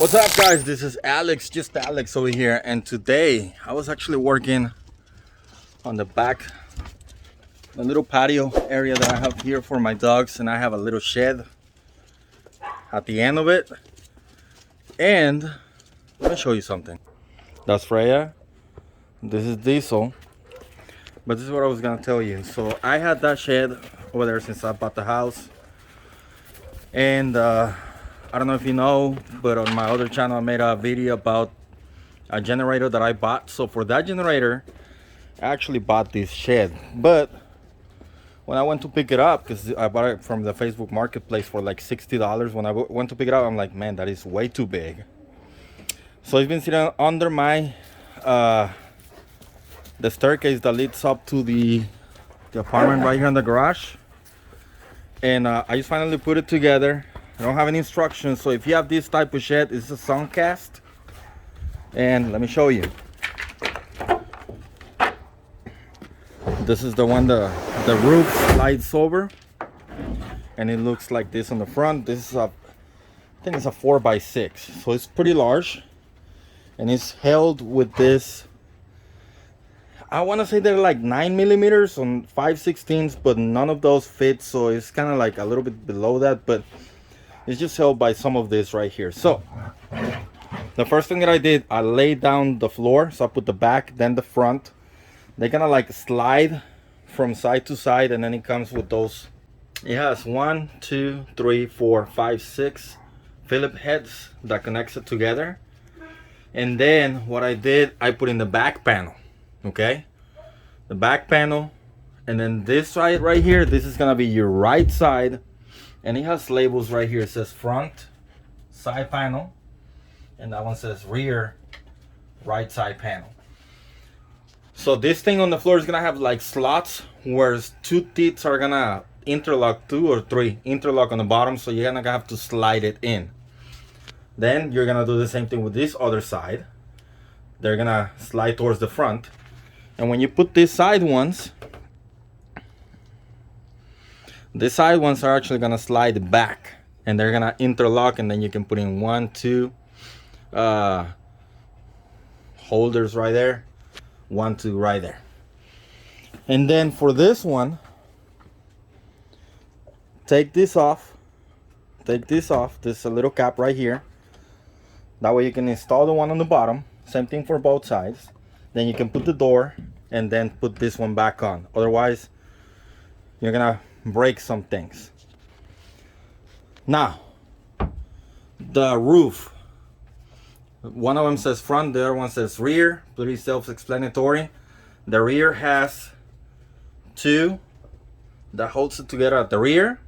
What's up, guys? This is Alex, just Alex over here, and today I was actually working on the back, the little patio area that I have here for my dogs, and I have a little shed at the end of it. And let me show you something. That's Freya, this is Diesel, but this is what I was gonna tell you. So I had that shed over there since I bought the house, and I don't know if you know, but on my other channel I made a video about a generator that I bought. So for that generator, I actually bought this shed. But when I went to pick it up, because I bought it from the Facebook Marketplace for like $60, when I went to pick it up, I'm like, man, that is way too big. So it's been sitting under my the staircase that leads up to the apartment right here in the garage. And I just finally put it together. I don't have any instructions, so if you have this type of shed, it's a SUNCAST, and let me show you. This is the one the roof slides over, and it looks like this on the front. This is I think it's a 4x6, so it's pretty large, and it's held with this. I want to say they're like 9mm on 5/16, but none of those fit, so it's kind of like a little bit below that, but it's just held by some of this right here. So the first thing that I did, I laid down the floor. So I put the back, then the front. They kind of like slide from side to side, and then it comes with those. It has 1, 2, 3, 4, 5, 6 Phillip heads that connects it together. And then what I did, I put in the back panel. Okay, the back panel, and then this side right here, this is gonna be your right side. And it has labels right here. It says front side panel, and that one says rear right side panel. So this thing on the floor is gonna have like slots where 2 teeth are gonna interlock, 2 or 3 interlock on the bottom, so you're gonna have to slide it in. Then you're gonna do the same thing with this other side. They're gonna slide towards the front, and when you put these side ones, the side ones are actually gonna slide back, and they're gonna interlock, and then you can put in 1, 2 holders right there, 1, 2 right there. And then for this one, take this off. This is a little cap right here. That way you can install the one on the bottom. Same thing for both sides. Then you can put the door and then put this one back on. Otherwise, you're gonna break some things. Now, the roof, one of them says front, the other one says rear. Pretty self-explanatory. The rear has 2 that holds it together at the rear,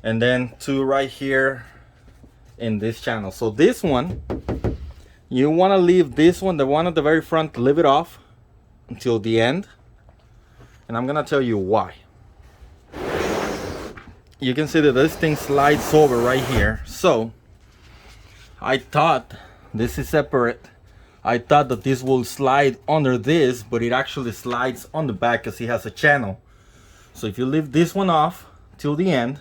and then 2 right here in this channel. So this one, you want to leave this one, the one at the very front, leave it off until the end, and I'm gonna tell you why. You can see that this thing slides over right here. So I thought this is separate. I thought that this will slide under this, but it actually slides on the back because it has a channel. So if you leave this one off till the end,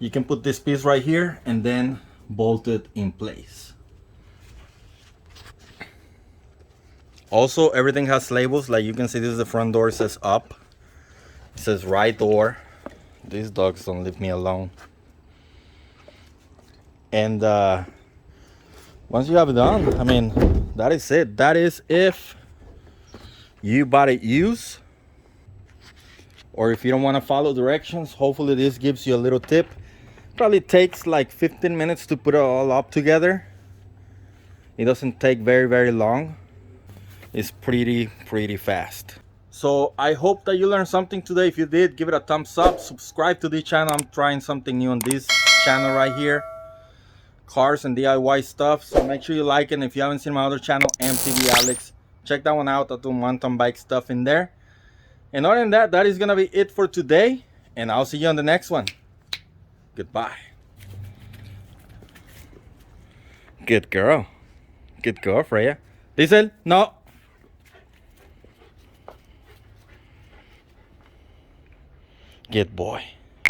you can put this piece right here and then bolt it in place. Also, everything has labels. Like you can see, this is the front door. It says up. It says right door. These dogs don't leave me alone. And once you have it done, I mean, that is it. That is if you bought it used, or if you don't want to follow directions. Hopefully this gives you a little tip. Probably takes like 15 minutes to put it all up together. It doesn't take very long. It's pretty fast. So I hope that you learned something today. If you did, give it a thumbs up. Subscribe to this channel. I'm trying something new on this channel right here. Cars and DIY stuff. So make sure you like it. And if you haven't seen my other channel, MTV Alex, check that one out. I do mountain bike stuff in there. And other than that, that is going to be it for today. And I'll see you on the next one. Goodbye. Good girl. Good girl, Freya. Diesel, no. Good boy.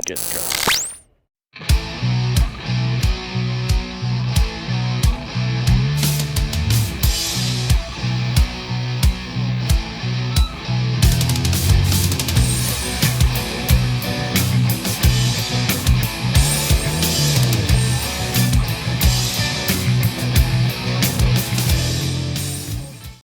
Good girl.